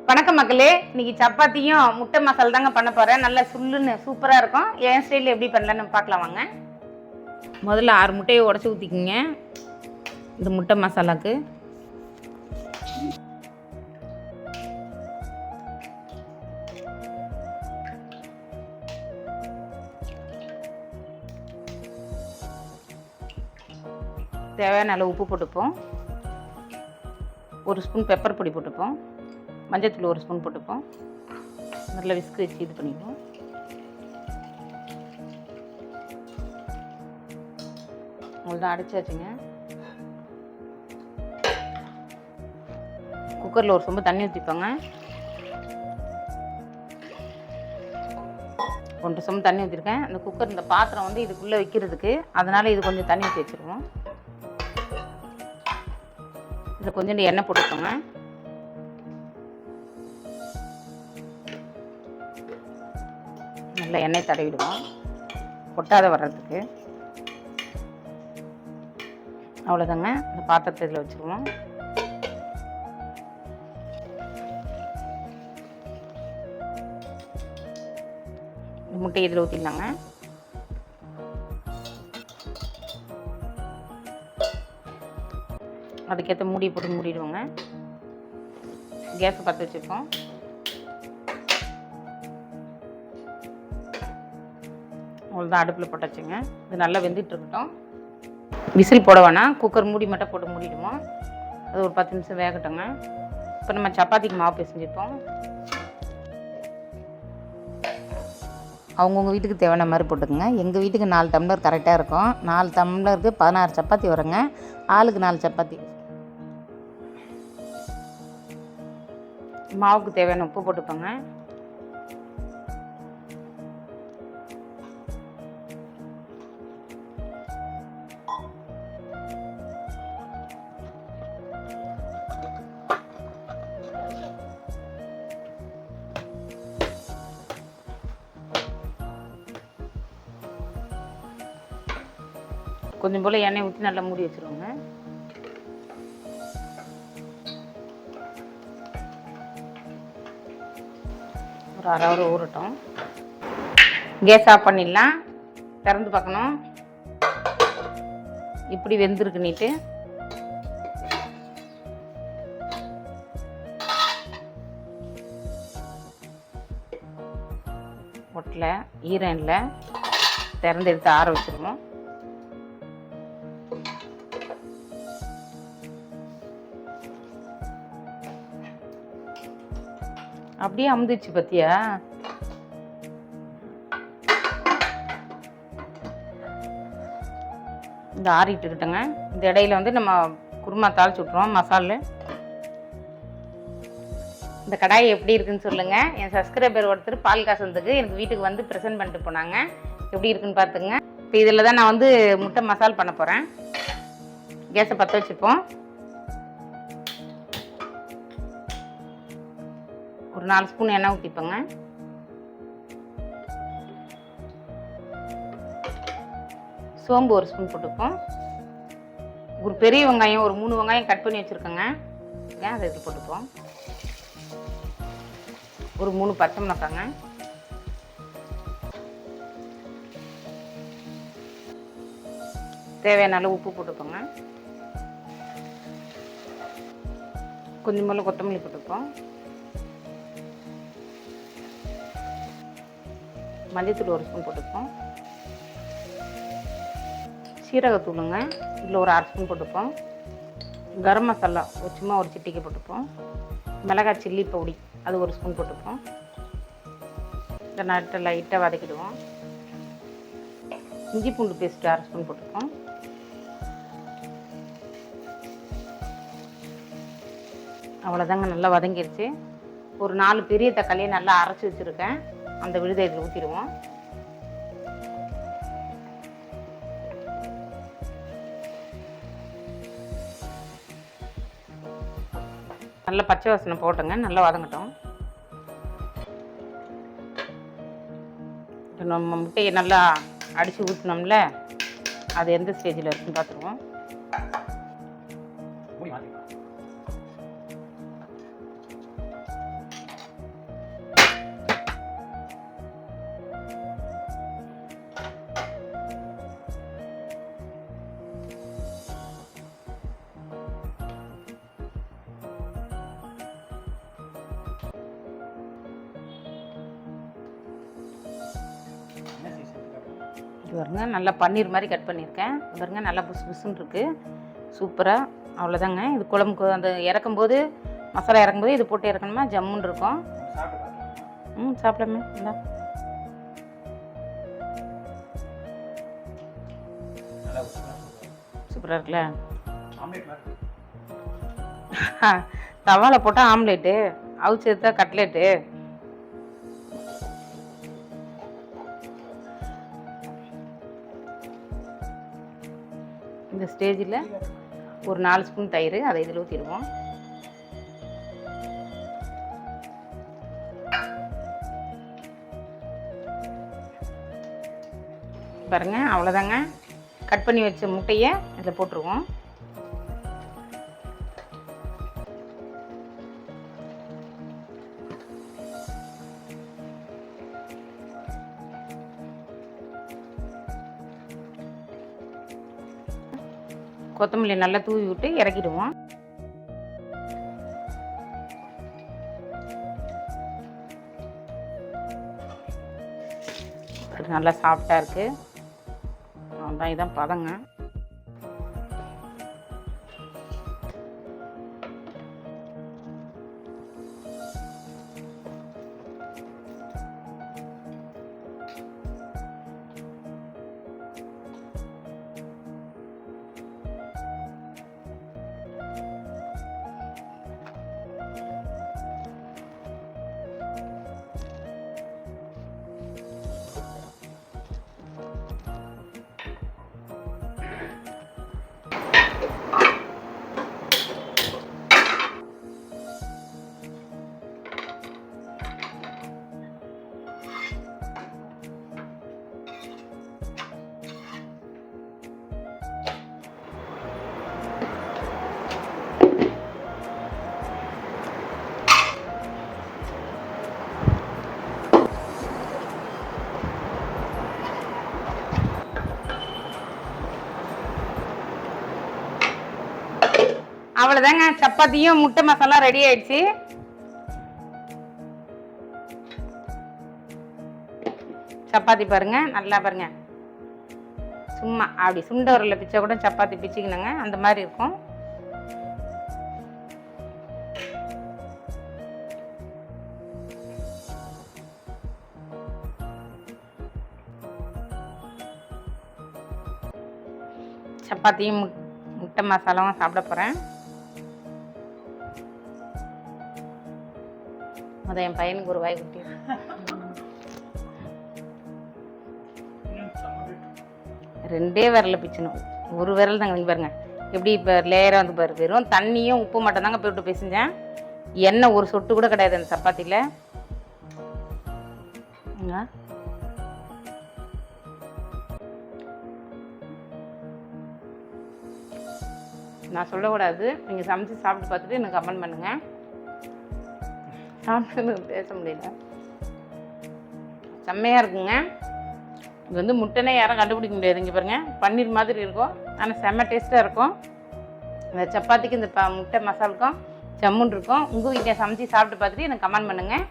வணக்கம் மக்களே, இன்னைக்கு சப்பாத்தியும் முட்டை மசாலா தாங்க பண்ண போகிறேன். நல்லா சுல்லுன்னு சூப்பராக இருக்கும். என் ஸ்டைலில் எப்படி பண்ணலான்னு பார்க்கலாம் வாங்க. முதல்ல 6 முட்டையை உடச்சி ஊற்றிக்கிங்க இந்த முட்டை மசாலாவுக்கு. தேவையான அளவு உப்பு போட்டுப்போம். 1 ஸ்பூன் பெப்பர் பொடி போட்டுப்போம். மஞ்சத்தூள் 1 ஸ்பூன் போட்டுப்போம். நல்லா விஸ்க் வச்சு இது பண்ணிப்போம். அவ்வளோதான், அடிச்சாச்சுங்க. குக்கரில் 1 சொம்பு தண்ணி ஊற்றிப்போங்க. 1 சொம்பு தண்ணி ஊற்றிருக்கேன். இந்த குக்கர் இந்த பாத்திரம் வந்து இதுக்குள்ளே வைக்கிறதுக்கு, அதனால் இது கொஞ்சம் தண்ணி ஊற்றி வச்சுருவோம். இதில் கொஞ்சோண்டு எண்ணெய் போட்டுக்கோங்க. நல்லா எண்ணெய் தடவிடுவோம் கொட்டாத வர்றதுக்கு. அவ்வளோதாங்க, இந்த பாத்திரத்தை இதில் வச்சுருவோம். இந்த முட்டையை இதில் ஊற்றிடலாங்க. அதுக்கேற்ற மூடியை போட்டு மூடிடுவோங்க. கேஸை பற்ற வச்சுருக்கோம். அவ்வளோதான், அடுப்பில் போட்டாச்சுங்க. இது நல்லா வெந்துட்டு இருக்கட்டும். விசில் போட வேணாம், குக்கர் மூடி மட்டும் போட்டு மூடிடுவோம். அது ஒரு 10 நிமிஷம் வேகட்டுங்க. இப்போ நம்ம சப்பாத்திக்கு மாவு பிசைஞ்சிப்போம். அவங்கவுங்க வீட்டுக்கு தேவையான மாதிரி போட்டுக்கோங்க. எங்கள் வீட்டுக்கு 4 டம்ளர் கரெக்டாக இருக்கும். 4 டம்ளருக்கு 16 சப்பாத்தி வருங்க. ஆளுக்கு 4 சப்பாத்தி. மாவுக்கு தேவையான உப்பு போட்டுப்போங்க. கொஞ்சம் போல் எண்ணெய் ஊற்றி நல்லா மூடி வச்சுருவோங்க. ஒரு அரை ஹவர் ஊறட்டும். கேஸ் ஆஃப் பண்ணிடலாம். திறந்து பார்க்கணும் இப்படி வெந்திருக்குன்னிட்டு. ஒட்டில் ஈரம் இல்லை. திறந்து எடுத்து ஆற வச்சுருவோம். அப்படியே அமுந்துச்சு பத்தியா. இந்த ஆறிட்டு இருக்கட்டுங்க. இந்த இடையில வந்து நம்ம குருமா தாளிச்சு விட்ருவோம் மசாலு. இந்த கடாய் எப்படி இருக்குன்னு சொல்லுங்க. என் சப்ஸ்கிரைபர் ஒருத்தர் பால் காசுறதுக்கு எனக்கு வீட்டுக்கு வந்து ப்ரெசென்ட் பண்ணிட்டு போனாங்க. எப்படி இருக்குன்னு பார்த்துங்க. இப்போ இதில் தான் நான் வந்து முட்டை மசால் பண்ண போகிறேன். கேஸை பற்ற வச்சுப்போம். ஒரு 4 ஸ்பூன் எண்ணெய் ஊற்றிப்போங்க. சோம்பு 1 ஸ்பூன் போட்டுப்போம். ஒரு பெரிய வெங்காயம் ஒரு 3 வெங்காயம் கட் பண்ணி வச்சுருக்கோங்க. அதை எடுத்து போட்டுப்போம். ஒரு 3 பச்சை மிளகாங்க. தேவையான அளவு உப்பு போட்டுப்போங்க. கொஞ்சம் போல் கொத்தமல்லி போட்டுப்போம். மல்லித்தூள் 1 ஸ்பூன் போட்டுப்போம். சீரகத்தூளுங்க இதில் ஒரு 1/2 ஸ்பூன் போட்டுப்போம். கரம் மசாலா சும்மா ஒரு சிட்டிக்கு போட்டுப்போம். மிளகாய் சில்லி பவுடி அது 1 ஸ்பூன் போட்டுப்போம். இந்த நட்டை லைட்டாக வதக்கிடுவோம். இஞ்சி பூண்டு பேஸ்ட்டு 1/2 ஸ்பூன் போட்டுப்போம். அவ்வளோதாங்க, நல்லா வதங்கிடுச்சு. ஒரு 4 பெரிய தக்காளியை நல்லா அரைச்சி வச்சுருக்கேன். அந்த விழுதை இதில் ஊற்றிடுவோம். நல்லா பச்சை வாசனை போட்டுங்க. நல்லா வதங்கட்டும். நம்ம முட்டையை நல்லா அடித்து ஊற்றினோம்ல, அது எந்த ஸ்டேஜில் இருக்குன்னு பார்த்துருவோம். பாருங்க நல்லா பன்னீர் மாதிரி கட் பண்ணியிருக்கேன். பாருங்க நல்லா புசு புசுன்னு இருக்குது, சூப்பராக. அவ்வளோதாங்க. இது குழம்புக்கு அந்த இறக்கும்போது மசாலா இறக்கும்போது இது போட்டு இறக்கணுமா ஜம்முன்னு இருக்கும். சாப்பிடலாமே. நல்லா சூப்பராக இருக்குல்ல. தவாவில் போட்டால் ஆம்லேட்டு, அவிச்சு எடுத்தா கட்லெட்டு. இந்த ஸ்டேஜில் ஒரு 4 ஸ்பூன் தயிர் அதை இதில் ஊற்றிடுவோம். பாருங்க, அவ்வளோதாங்க. கட் பண்ணி வச்ச முட்டையை இதில் போட்டுருவோம். கொத்தமல்லி நல்லா தூவி விட்டு இறக்கிடுவோம். நல்லா சாஃப்டாக இருக்குது. அதான் இதான் பதங்க. அவ்வளோதாங்க. சப்பாத்தியும் முட்டை மசாலா ரெடி ஆயிடுச்சு. சப்பாத்தி பாருங்க, நல்லா பாருங்க. சும்மா அப்படி சுண்ட உரல்ல பிச்சா கூட சப்பாத்தி பிச்சுக்கணுங்க, அந்த மாதிரி இருக்கும். சப்பாத்தியும் முட்டை மசாலாவும் சாப்பிட போகிறேன். அதான் என் பையனுக்கு ஒரு வாய் குட்டி. ரெண்டே விரல பிச்சணும், ஒரு விரல் தாங்க. பாருங்க எப்படி இப்போ லேயராக வந்து பாரு. வெறும் தண்ணியும் உப்பு மட்டும் தாங்க போட்டு பிசைஞ்சேன். எண்ணெய் ஒரு சொட்டு கூட கிடையாது அந்த சப்பாத்தியில். நான் சொல்லக்கூடாது, நீங்கள் சமைச்சு சாப்பிட்டு பார்த்துட்டு எனக்கு கமெண்ட் பண்ணுங்கள். சாப்பிட்டு பேச முடியல. செம்மையாக இருக்குங்க. இது வந்து முட்டைனே யாரும் கண்டுபிடிக்க முடியாது. இங்கே பாருங்கள், பன்னீர் மாதிரி இருக்கும், ஆனால் செம்ம டேஸ்ட்டாக இருக்கும். இந்த சப்பாத்திக்கு இந்த முட்டை மசாலுக்கும் ஜம்முன் இருக்கும். உங்கள் வீட்டில் சமைச்சு சாப்பிட்டு பார்த்துட்டு எனக்கு கமெண்ட் பண்ணுங்கள்.